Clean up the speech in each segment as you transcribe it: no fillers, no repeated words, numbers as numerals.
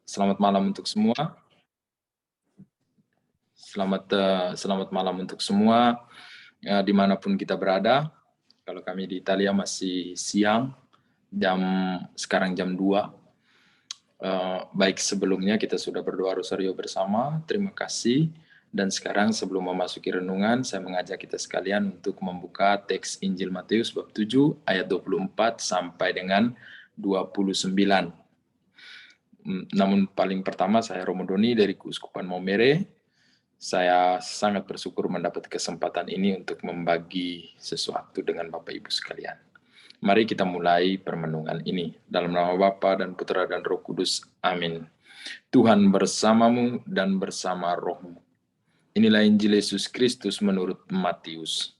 Selamat malam untuk semua. Selamat malam untuk semua, dimanapun kita berada. Kalau kami di Italia masih siang, sekarang jam 2. Baik sebelumnya kita sudah berdoa rosario bersama, terima kasih. Dan sekarang sebelum memasuki renungan, saya mengajak kita sekalian untuk membuka teks Injil Matius bab 7 ayat 24 sampai dengan 29. Namun paling pertama saya Romo Doni dari Keuskupan Maumere. Saya sangat bersyukur mendapat kesempatan ini untuk membagi sesuatu dengan Bapak Ibu sekalian. Mari kita mulai permenungan ini. Dalam nama Bapa dan Putra dan Roh Kudus. Amin. Tuhan bersamamu dan bersama rohmu. Inilah Injil Yesus Kristus menurut Matius.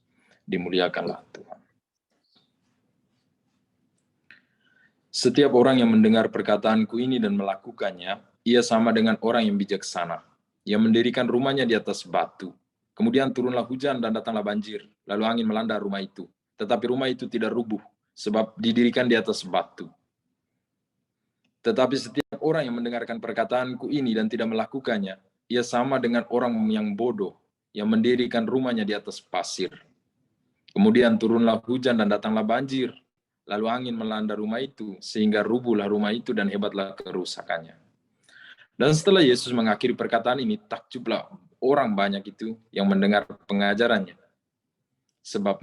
Dimuliakanlah Tuhan. Setiap orang yang mendengar perkataanku ini dan melakukannya, ia sama dengan orang yang bijaksana. Ia mendirikan rumahnya di atas batu. Kemudian turunlah hujan dan datanglah banjir. Lalu angin melanda rumah itu. Tetapi rumah itu tidak rubuh, sebab didirikan di atas batu. Tetapi setiap orang yang mendengarkan perkataanku ini dan tidak melakukannya, ia sama dengan orang yang bodoh, yang mendirikan rumahnya di atas pasir. Kemudian turunlah hujan dan datanglah banjir. Lalu angin melanda rumah itu, sehingga rubuhlah rumah itu dan hebatlah kerusakannya. Dan setelah Yesus mengakhiri perkataan ini, takjublah orang banyak itu yang mendengar pengajarannya. Sebab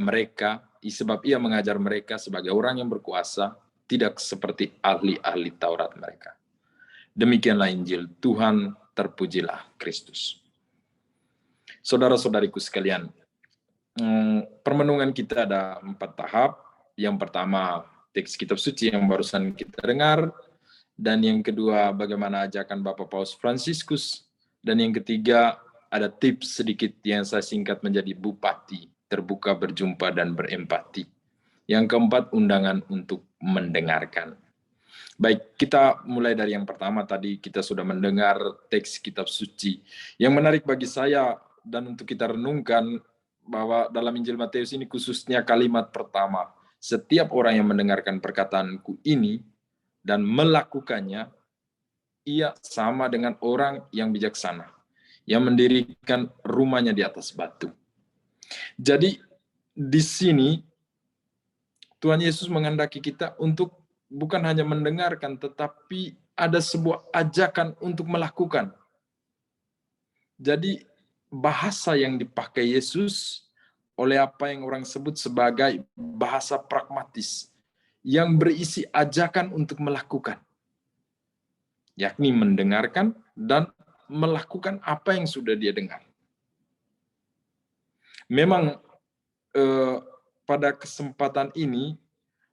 ia mengajar mereka sebagai orang yang berkuasa, tidak seperti ahli-ahli Taurat mereka. Demikianlah Injil Tuhan, terpujilah Kristus. Saudara-saudariku sekalian, permenungan kita ada 4 tahap. Yang pertama, teks kitab suci yang barusan kita dengar. Dan yang kedua, bagaimana ajakan Bapak Paus Fransiskus. Dan yang ketiga, ada tips sedikit yang saya singkat menjadi bupati, terbuka, berjumpa, dan berempati. Yang keempat, undangan untuk mendengarkan. Baik, kita mulai dari yang pertama tadi, kita sudah mendengar teks kitab suci. Yang menarik bagi saya dan untuk kita renungkan, bahwa dalam Injil Matius ini khususnya kalimat pertama, setiap orang yang mendengarkan perkataanku ini dan melakukannya, ia sama dengan orang yang bijaksana, yang mendirikan rumahnya di atas batu. Jadi di sini Tuhan Yesus menghendaki kita untuk bukan hanya mendengarkan, tetapi ada sebuah ajakan untuk melakukan. Jadi bahasa yang dipakai Yesus oleh apa yang orang sebut sebagai bahasa pragmatis, yang berisi ajakan untuk melakukan, yakni mendengarkan dan melakukan apa yang sudah dia dengar. Memang pada kesempatan ini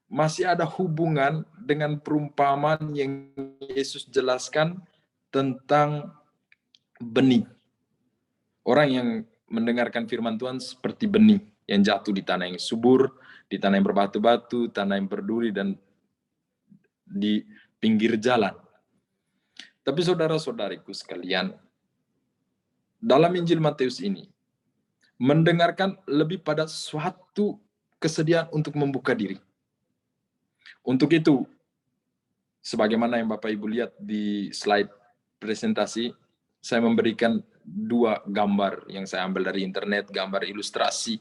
masih ada hubungan dengan perumpamaan yang Yesus jelaskan tentang benih. Orang yang mendengarkan firman Tuhan seperti benih yang jatuh di tanah yang subur, di tanah yang berbatu-batu, tanah yang berduri, dan di pinggir jalan. Tapi saudara-saudariku sekalian, dalam Injil Matius ini, mendengarkan lebih pada suatu kesediaan untuk membuka diri. Untuk itu, sebagaimana yang Bapak Ibu lihat di slide presentasi, saya memberikan 2 gambar yang saya ambil dari internet, gambar ilustrasi,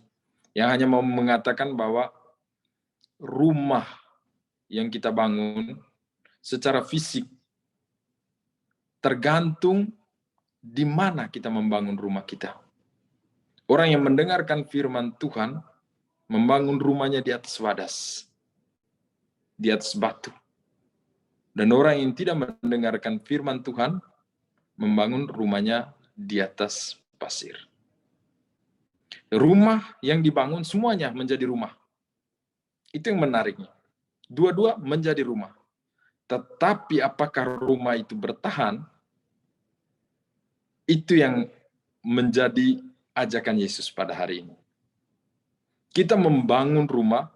yang hanya mau mengatakan bahwa rumah yang kita bangun secara fisik tergantung di mana kita membangun rumah kita. Orang yang mendengarkan firman Tuhan membangun rumahnya di atas wadas, di atas batu. Dan orang yang tidak mendengarkan firman Tuhan membangun rumahnya di atas pasir. Rumah yang dibangun semuanya menjadi rumah. Itu yang menariknya. Dua-dua menjadi rumah. Tetapi apakah rumah itu bertahan? Itu yang menjadi ajakan Yesus pada hari ini. Kita membangun rumah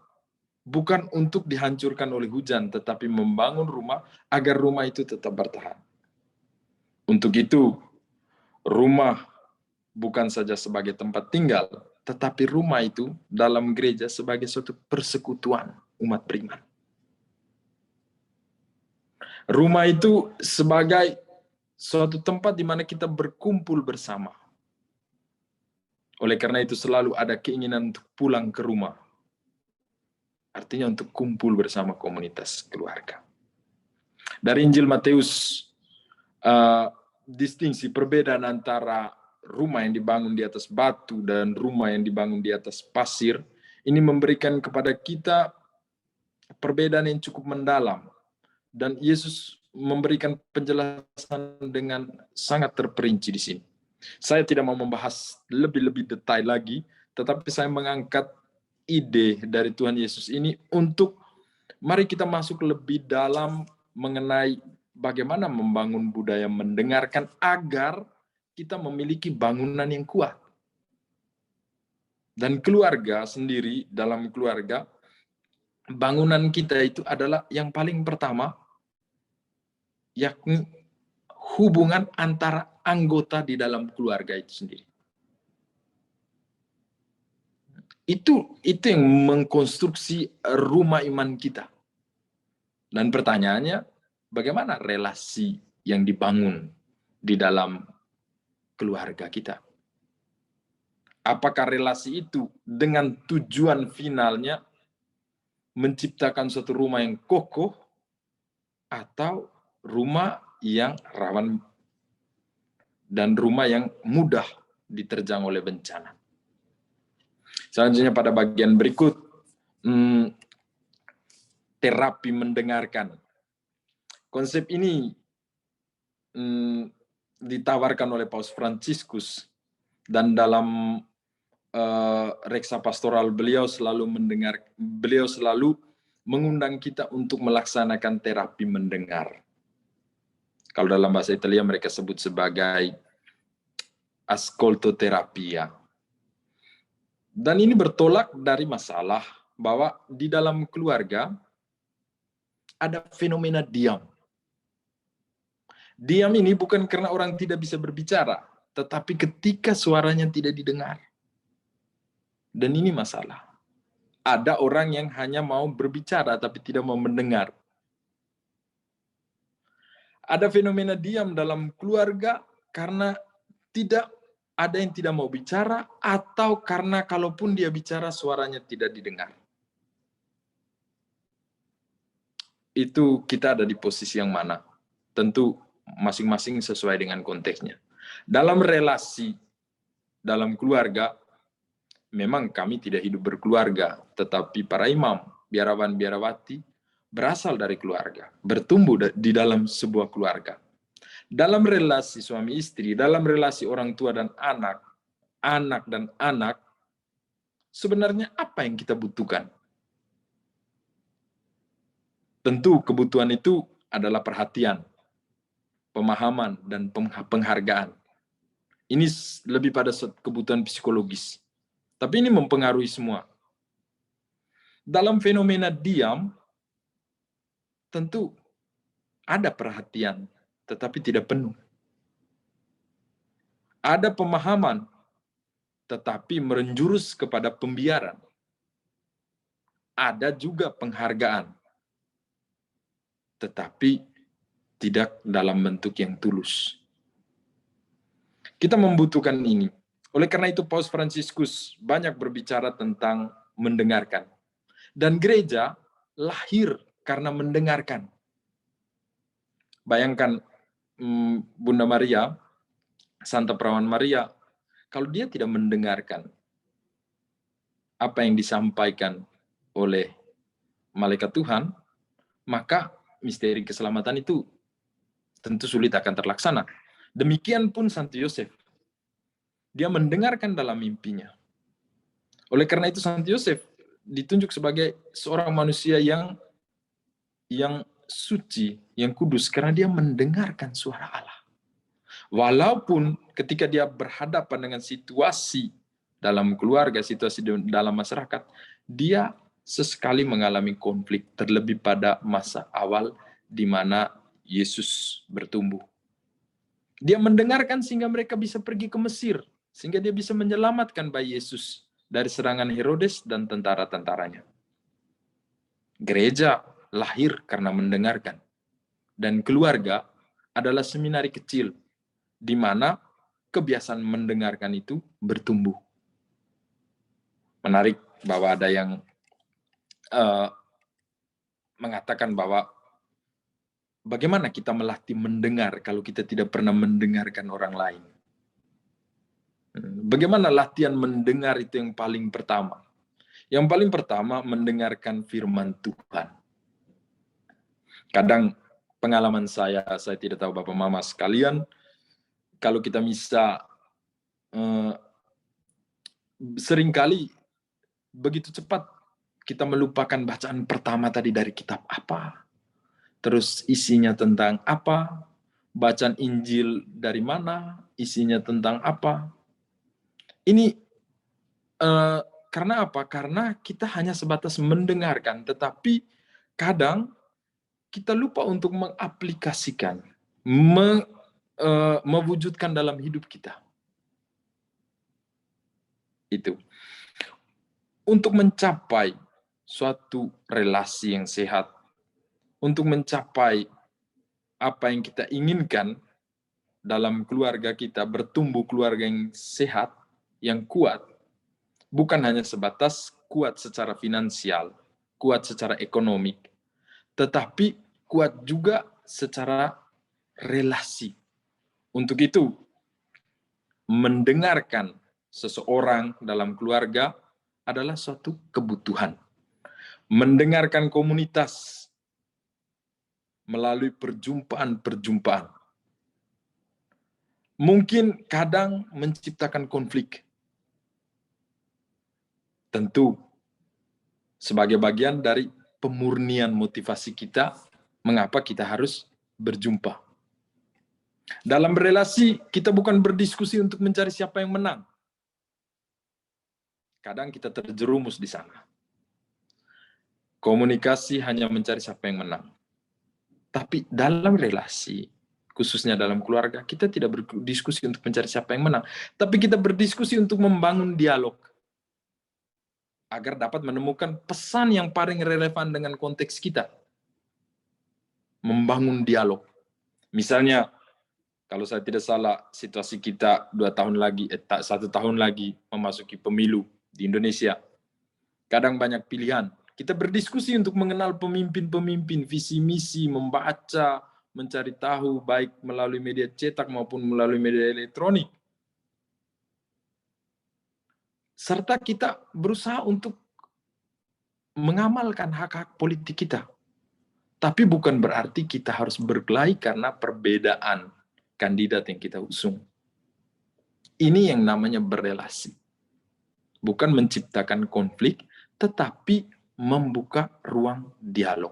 bukan untuk dihancurkan oleh hujan, tetapi membangun rumah agar rumah itu tetap bertahan. Untuk itu, rumah bukan saja sebagai tempat tinggal, tetapi rumah itu dalam gereja sebagai suatu persekutuan umat beriman. Rumah itu sebagai suatu tempat di mana kita berkumpul bersama. Oleh karena itu selalu ada keinginan untuk pulang ke rumah. Artinya untuk kumpul bersama komunitas keluarga. Dari Injil Matius, distingsi perbedaan antara rumah yang dibangun di atas batu dan rumah yang dibangun di atas pasir, ini memberikan kepada kita perbedaan yang cukup mendalam. Dan Yesus memberikan penjelasan dengan sangat terperinci di sini. Saya tidak mau membahas lebih detail lagi, tetapi saya mengangkat ide dari Tuhan Yesus ini untuk mari kita masuk lebih dalam mengenai bagaimana membangun budaya mendengarkan agar kita memiliki bangunan yang kuat. Dan keluarga sendiri, dalam keluarga, bangunan kita itu adalah yang paling pertama, yakni hubungan antara anggota di dalam keluarga itu sendiri. Itu yang mengkonstruksi rumah iman kita. Dan pertanyaannya, bagaimana relasi yang dibangun di dalam keluarga kita? Apakah relasi itu dengan tujuan finalnya menciptakan suatu rumah yang kokoh atau rumah yang rawan dan rumah yang mudah diterjang oleh bencana? Selanjutnya pada bagian berikut, terapi mendengarkan. Konsep ini ditawarkan oleh Paus Fransiskus, dan dalam reksa pastoral beliau selalu mengundang kita untuk melaksanakan terapi mendengar. Kalau dalam bahasa Italia mereka sebut sebagai ascoltoterapia. Dan ini bertolak dari masalah bahwa di dalam keluarga ada fenomena diam. Diam ini bukan karena orang tidak bisa berbicara, tetapi ketika suaranya tidak didengar. Dan ini masalah. Ada orang yang hanya mau berbicara tapi tidak mau mendengar. Ada fenomena diam dalam keluarga karena tidak ada yang tidak mau bicara, atau karena kalaupun dia bicara suaranya tidak didengar. Itu kita ada di posisi yang mana? Tentu masing-masing sesuai dengan konteksnya. Dalam relasi, dalam keluarga, memang kami tidak hidup berkeluarga, tetapi para imam, biarawan, biarawati berasal dari keluarga, bertumbuh di dalam sebuah keluarga. Dalam relasi suami istri, dalam relasi orang tua dan anak, anak dan anak, sebenarnya apa yang kita butuhkan? Tentu kebutuhan itu adalah perhatian, pemahaman, dan penghargaan. Ini lebih pada kebutuhan psikologis. Tapi ini mempengaruhi semua. Dalam fenomena diam, tentu ada perhatian, tetapi tidak penuh. Ada pemahaman, tetapi menjurus kepada pembiaran. Ada juga penghargaan, tetapi tidak dalam bentuk yang tulus. Kita membutuhkan ini. Oleh karena itu Paus Fransiskus banyak berbicara tentang mendengarkan. Dan gereja lahir karena mendengarkan. Bayangkan Bunda Maria, Santa Perawan Maria, kalau dia tidak mendengarkan apa yang disampaikan oleh malaikat Tuhan, maka misteri keselamatan itu tentu sulit akan terlaksana. Demikian pun Santo Yosef. Dia mendengarkan dalam mimpinya. Oleh karena itu Santo Yosef ditunjuk sebagai seorang manusia yang suci, yang kudus, karena dia mendengarkan suara Allah. Walaupun ketika dia berhadapan dengan situasi dalam keluarga, situasi dalam masyarakat, dia sesekali mengalami konflik, terlebih pada masa awal di mana Yesus bertumbuh. Dia mendengarkan sehingga mereka bisa pergi ke Mesir, sehingga dia bisa menyelamatkan bayi Yesus dari serangan Herodes dan tentara-tentaranya. Gereja lahir karena mendengarkan. dan keluarga adalah seminari kecil, di mana kebiasaan mendengarkan itu bertumbuh. Menarik bahwa ada yang mengatakan bahwa bagaimana kita melatih mendengar kalau kita tidak pernah mendengarkan orang lain. Bagaimana latihan mendengar itu yang paling pertama? Yang paling pertama, mendengarkan firman Tuhan. Kadang pengalaman saya tidak tahu Bapak Mama sekalian, kalau kita bisa seringkali begitu cepat kita melupakan bacaan pertama tadi dari kitab apa, terus isinya tentang apa, bacaan Injil dari mana, isinya tentang apa. Ini karena apa? Karena kita hanya sebatas mendengarkan, tetapi kadang kita lupa untuk mengaplikasikan, mewujudkan dalam hidup kita. Itu. Untuk mencapai suatu relasi yang sehat, untuk mencapai apa yang kita inginkan dalam keluarga kita, bertumbuh keluarga yang sehat, yang kuat, bukan hanya sebatas kuat secara finansial, kuat secara ekonomi, tetapi kuat juga secara relasi. Untuk itu, mendengarkan seseorang dalam keluarga adalah suatu kebutuhan. Mendengarkan komunitas melalui perjumpaan-perjumpaan. Mungkin kadang menciptakan konflik. Tentu, sebagai bagian dari pemurnian motivasi kita, mengapa kita harus berjumpa. Dalam berelasi, kita bukan berdiskusi untuk mencari siapa yang menang. Kadang kita terjerumus di sana. Komunikasi hanya mencari siapa yang menang. Tapi dalam relasi, khususnya dalam keluarga, kita tidak berdiskusi untuk mencari siapa yang menang. Tapi kita berdiskusi untuk membangun dialog. Agar dapat menemukan pesan yang paling relevan dengan konteks kita. Membangun dialog. Misalnya, kalau saya tidak salah, situasi kita 1 tahun lagi memasuki pemilu di Indonesia. Kadang banyak pilihan. Kita berdiskusi untuk mengenal pemimpin-pemimpin, visi misi, membaca, mencari tahu, baik melalui media cetak maupun melalui media elektronik. Serta kita berusaha untuk mengamalkan hak-hak politik kita. Tapi bukan berarti kita harus berkelahi karena perbedaan kandidat yang kita usung. Ini yang namanya berelasi. Bukan menciptakan konflik, tetapi membuka ruang dialog.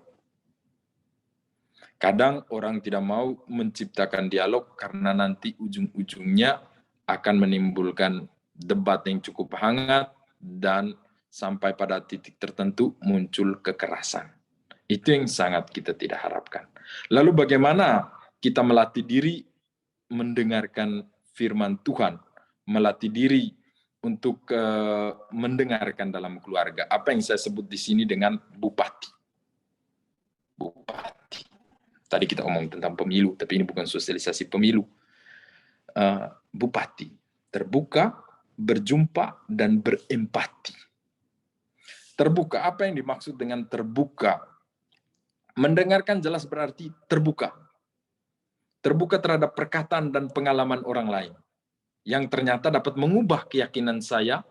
Kadang orang tidak mau menciptakan dialog karena nanti ujung-ujungnya akan menimbulkan debat yang cukup hangat dan sampai pada titik tertentu muncul kekerasan. Itu yang sangat kita tidak harapkan. Lalu bagaimana kita melatih diri mendengarkan firman Tuhan, melatih diri untuk mendengarkan dalam keluarga. Apa yang saya sebut di sini dengan bupati. Bupati. Tadi kita omong tentang pemilu, tapi ini bukan sosialisasi pemilu. Bupati. Terbuka, berjumpa, dan berempati. Terbuka, apa yang dimaksud dengan terbuka? Mendengarkan jelas berarti terbuka. Terbuka terhadap perkataan dan pengalaman orang lain. Yang ternyata dapat mengubah keyakinan saya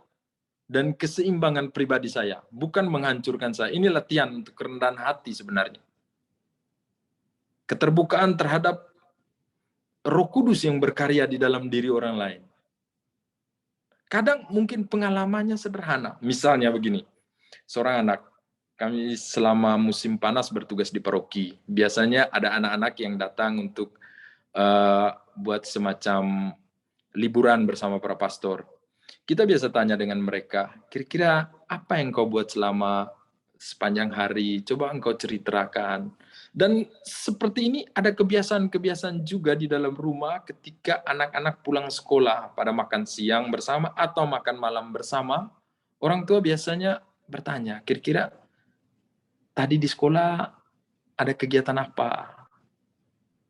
dan keseimbangan pribadi saya. Bukan menghancurkan saya. Ini latihan untuk kerendahan hati sebenarnya. Keterbukaan terhadap Roh Kudus yang berkarya di dalam diri orang lain. Kadang mungkin pengalamannya sederhana. Misalnya begini, seorang anak, kami selama musim panas bertugas di paroki. Biasanya ada anak-anak yang datang untuk buat semacam liburan bersama para pastor. Kita biasa tanya dengan mereka, kira-kira apa yang kau buat selama sepanjang hari? Coba engkau ceritakan. Dan seperti ini ada kebiasaan-kebiasaan juga di dalam rumah ketika anak-anak pulang sekolah pada makan siang bersama atau makan malam bersama. Orang tua biasanya bertanya, kira-kira tadi di sekolah ada kegiatan apa?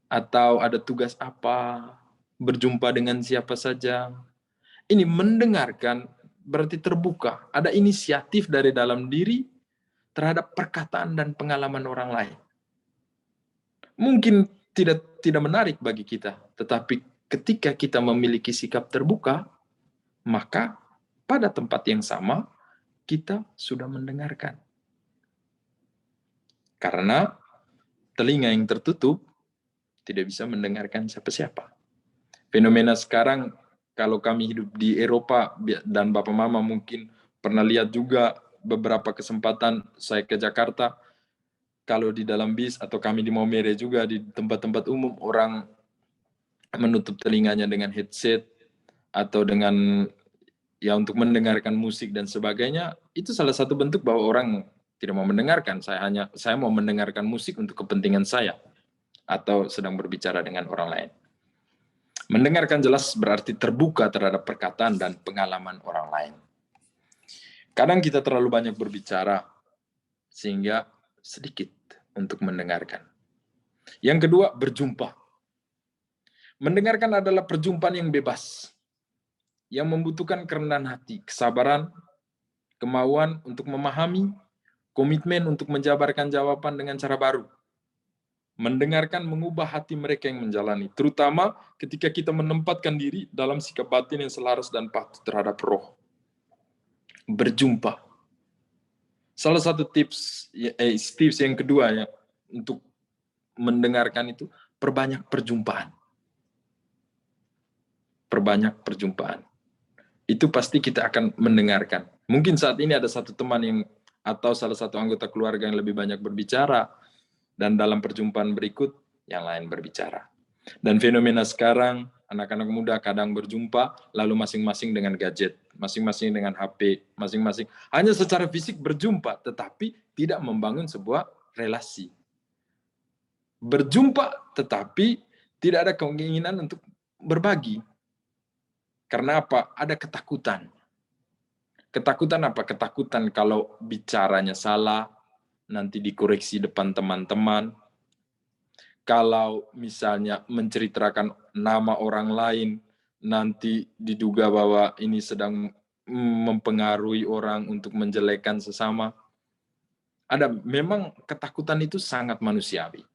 atau ada tugas apa, berjumpa dengan siapa saja. Ini mendengarkan berarti terbuka, ada inisiatif dari dalam diri terhadap perkataan dan pengalaman orang lain. Mungkin tidak menarik bagi kita, tetapi ketika kita memiliki sikap terbuka, maka pada tempat yang sama kita sudah mendengarkan. Karena telinga yang tertutup tidak bisa mendengarkan siapa-siapa. Fenomena sekarang, kalau kami hidup di Eropa, dan Bapak Mama mungkin pernah lihat juga beberapa kesempatan saya ke Jakarta, kalau di dalam bis atau kami di Maumere juga, di tempat-tempat umum, orang menutup telinganya dengan headset atau dengan untuk mendengarkan musik dan sebagainya. Itu salah satu bentuk bahwa orang tidak mau mendengarkan. Saya mau mendengarkan musik untuk kepentingan saya atau sedang berbicara dengan orang lain. Mendengarkan jelas berarti terbuka terhadap perkataan dan pengalaman orang lain. Kadang kita terlalu banyak berbicara sehingga sedikit untuk mendengarkan. Yang kedua, berjumpa. Mendengarkan adalah perjumpaan yang bebas, yang membutuhkan kerendahan hati, kesabaran, kemauan untuk memahami, komitmen untuk menjabarkan jawaban dengan cara baru. Mendengarkan mengubah hati mereka yang menjalani, terutama ketika kita menempatkan diri dalam sikap batin yang selaras dan patuh terhadap roh. Berjumpa. Salah satu tips yang kedua ya untuk mendengarkan itu, perbanyak perjumpaan. Perbanyak perjumpaan. Itu pasti kita akan mendengarkan. Mungkin saat ini ada satu teman yang atau salah satu anggota keluarga yang lebih banyak berbicara, dan dalam perjumpaan berikut yang lain berbicara. Dan fenomena sekarang, anak-anak muda kadang berjumpa, lalu masing-masing dengan gadget, masing-masing dengan HP, masing-masing hanya secara fisik berjumpa, tetapi tidak membangun sebuah relasi. Berjumpa, tetapi tidak ada keinginan untuk berbagi. Karena apa? Ada ketakutan. Ketakutan apa? Ketakutan kalau bicaranya salah, nanti dikoreksi depan teman-teman. Kalau misalnya menceritakan nama orang lain, nanti diduga bahwa ini sedang mempengaruhi orang untuk menjelekkan sesama. Memang ketakutan itu sangat manusiawi.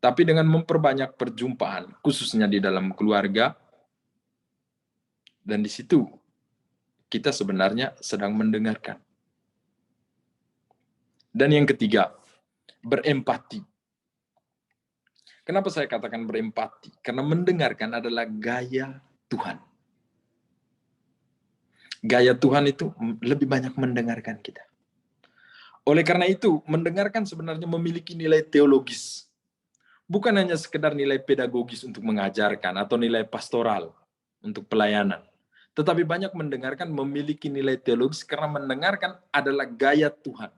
Tapi dengan memperbanyak perjumpaan, khususnya di dalam keluarga, dan di situ kita sebenarnya sedang mendengarkan. Dan yang ketiga, berempati. Kenapa saya katakan berempati? Karena mendengarkan adalah gaya Tuhan. Gaya Tuhan itu lebih banyak mendengarkan kita. Oleh karena itu, mendengarkan sebenarnya memiliki nilai teologis. Bukan hanya sekedar nilai pedagogis untuk mengajarkan atau nilai pastoral untuk pelayanan. Tetapi banyak mendengarkan memiliki nilai teologis karena mendengarkan adalah gaya Tuhan.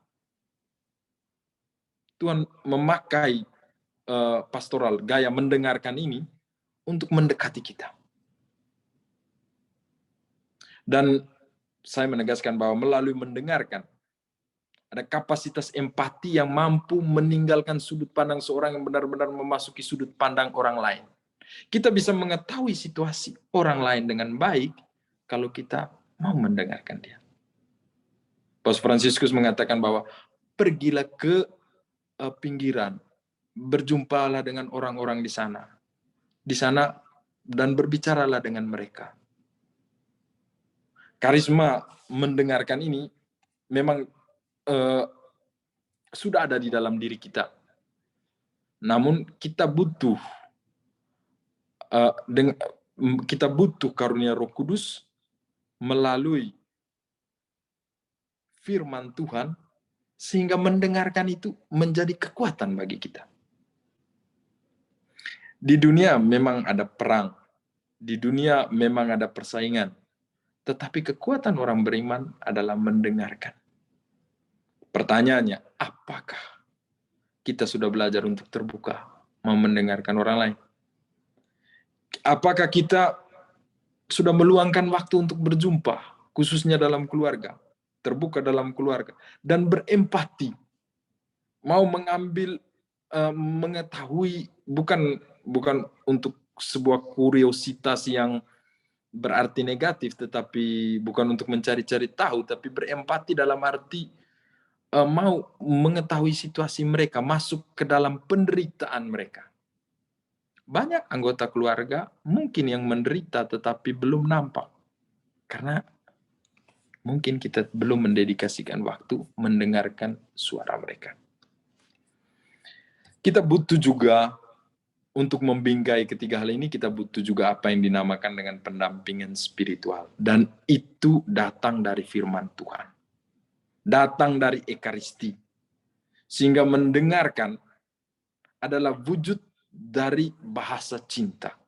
Tuhan memakai pastoral, gaya mendengarkan ini untuk mendekati kita. Dan saya menegaskan bahwa melalui mendengarkan, ada kapasitas empati yang mampu meninggalkan sudut pandang seorang yang benar-benar memasuki sudut pandang orang lain. Kita bisa mengetahui situasi orang lain dengan baik kalau kita mau mendengarkan dia. Paus Fransiskus mengatakan bahwa pergilah ke pinggiran, berjumpalah dengan orang-orang di sana dan berbicaralah dengan mereka. Karisma mendengarkan ini memang sudah ada di dalam diri kita. Namun kita butuh karunia Roh Kudus melalui firman Tuhan sehingga mendengarkan itu menjadi kekuatan bagi kita. Di dunia memang ada perang, di dunia memang ada persaingan, tetapi kekuatan orang beriman adalah mendengarkan. Pertanyaannya, apakah kita sudah belajar untuk terbuka, mau mendengarkan orang lain? Apakah kita sudah meluangkan waktu untuk berjumpa, khususnya dalam keluarga, terbuka dalam keluarga, dan berempati, mau mengambil, mengetahui, bukan bukan untuk sebuah kuriositas yang berarti negatif, tetapi bukan untuk mencari-cari tahu, tapi berempati dalam arti mau mengetahui situasi mereka, masuk ke dalam penderitaan mereka. Banyak anggota keluarga mungkin yang menderita tetapi belum nampak, karena mungkin kita belum mendedikasikan waktu mendengarkan suara mereka. Kita butuh juga untuk membingkai ketiga hal ini, kita butuh juga apa yang dinamakan dengan pendampingan spiritual. Dan itu datang dari firman Tuhan. Datang dari Ekaristi. Sehingga mendengarkan adalah wujud dari bahasa cinta.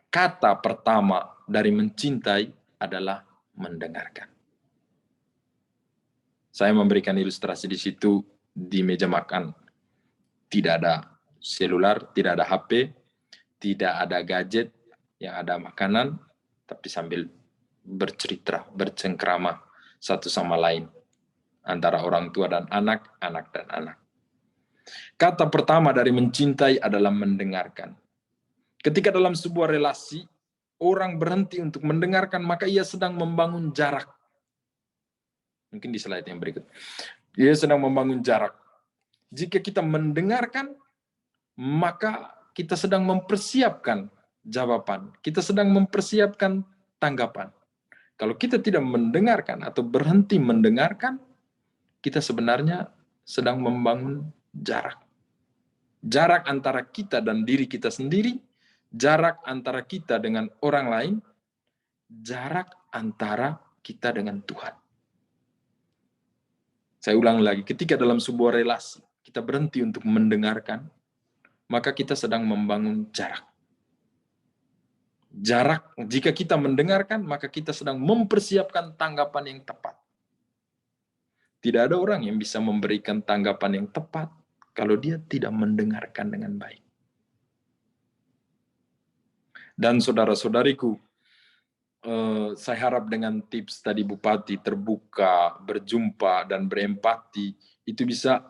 Kata pertama dari mencintai adalah mendengarkan. Saya memberikan ilustrasi di situ di meja makan. Tidak ada selular, tidak ada HP, tidak ada gadget, yang ada makanan, tapi sambil bercerita, bercengkrama satu sama lain. Antara orang tua dan anak, anak dan anak. Kata pertama dari mencintai adalah mendengarkan. Ketika dalam sebuah relasi, orang berhenti untuk mendengarkan, maka ia sedang membangun jarak. Mungkin di slide yang berikut. Ia sedang membangun jarak. Jika kita mendengarkan, maka kita sedang mempersiapkan jawaban. Kita sedang mempersiapkan tanggapan. Kalau kita tidak mendengarkan atau berhenti mendengarkan, kita sebenarnya sedang membangun jarak. Jarak antara kita dan diri kita sendiri, jarak antara kita dengan orang lain, jarak antara kita dengan Tuhan. Saya ulang lagi, ketika dalam sebuah relasi, kita berhenti untuk mendengarkan, maka kita sedang membangun jarak. Jarak, jika kita mendengarkan, maka kita sedang mempersiapkan tanggapan yang tepat. Tidak ada orang yang bisa memberikan tanggapan yang tepat kalau dia tidak mendengarkan dengan baik. Dan saudara-saudariku, saya harap dengan tips tadi Bupati, terbuka, berjumpa, dan berempati, itu bisa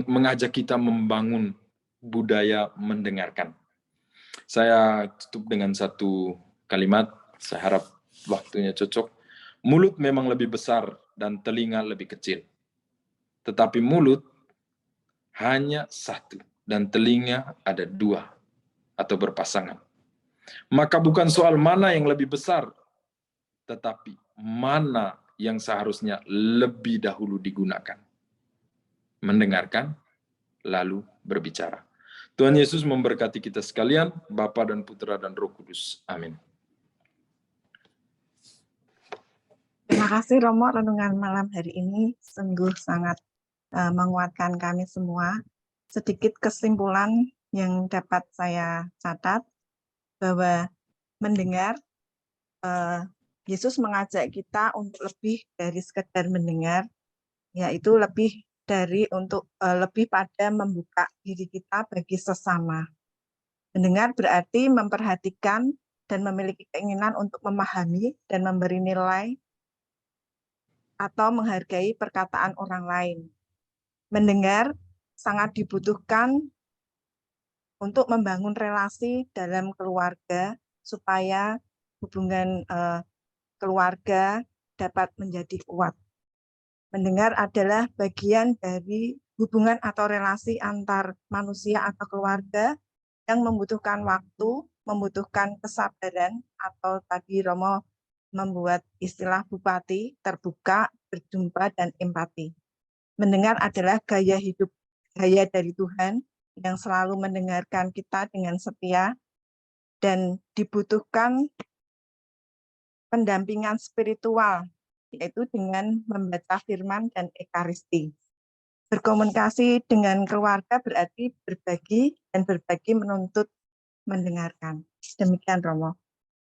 mengajak kita membangun budaya mendengarkan. Saya tutup dengan satu kalimat, saya harap waktunya cocok. Mulut memang lebih besar dan telinga lebih kecil. Tetapi mulut hanya satu dan telinga ada dua atau berpasangan. Maka bukan soal mana yang lebih besar, tetapi mana yang seharusnya lebih dahulu digunakan. Mendengarkan, lalu berbicara. Tuhan Yesus memberkati kita sekalian, Bapa dan Putra dan Roh Kudus. Amin. Terima kasih Romo, renungan malam hari ini sungguh sangat menguatkan kami semua. Sedikit kesimpulan yang dapat saya catat, bahwa mendengar, Yesus mengajak kita untuk lebih dari sekedar mendengar, yaitu lebih dari lebih pada membuka diri kita bagi sesama. Mendengar berarti memperhatikan dan memiliki keinginan untuk memahami dan memberi nilai atau menghargai perkataan orang lain. Mendengar sangat dibutuhkan untuk membangun relasi dalam keluarga supaya hubungan keluarga dapat menjadi kuat. Mendengar adalah bagian dari hubungan atau relasi antar manusia atau keluarga yang membutuhkan waktu, membutuhkan kesabaran, atau tadi Romo membuat istilah Bupati, terbuka, berjumpa, dan empati. Mendengar adalah gaya hidup, gaya dari Tuhan yang selalu mendengarkan kita dengan setia, dan dibutuhkan pendampingan spiritual, yaitu dengan membaca firman dan ekaristi. Berkomunikasi dengan keluarga berarti berbagi, dan berbagi menuntut mendengarkan. Demikian Romo.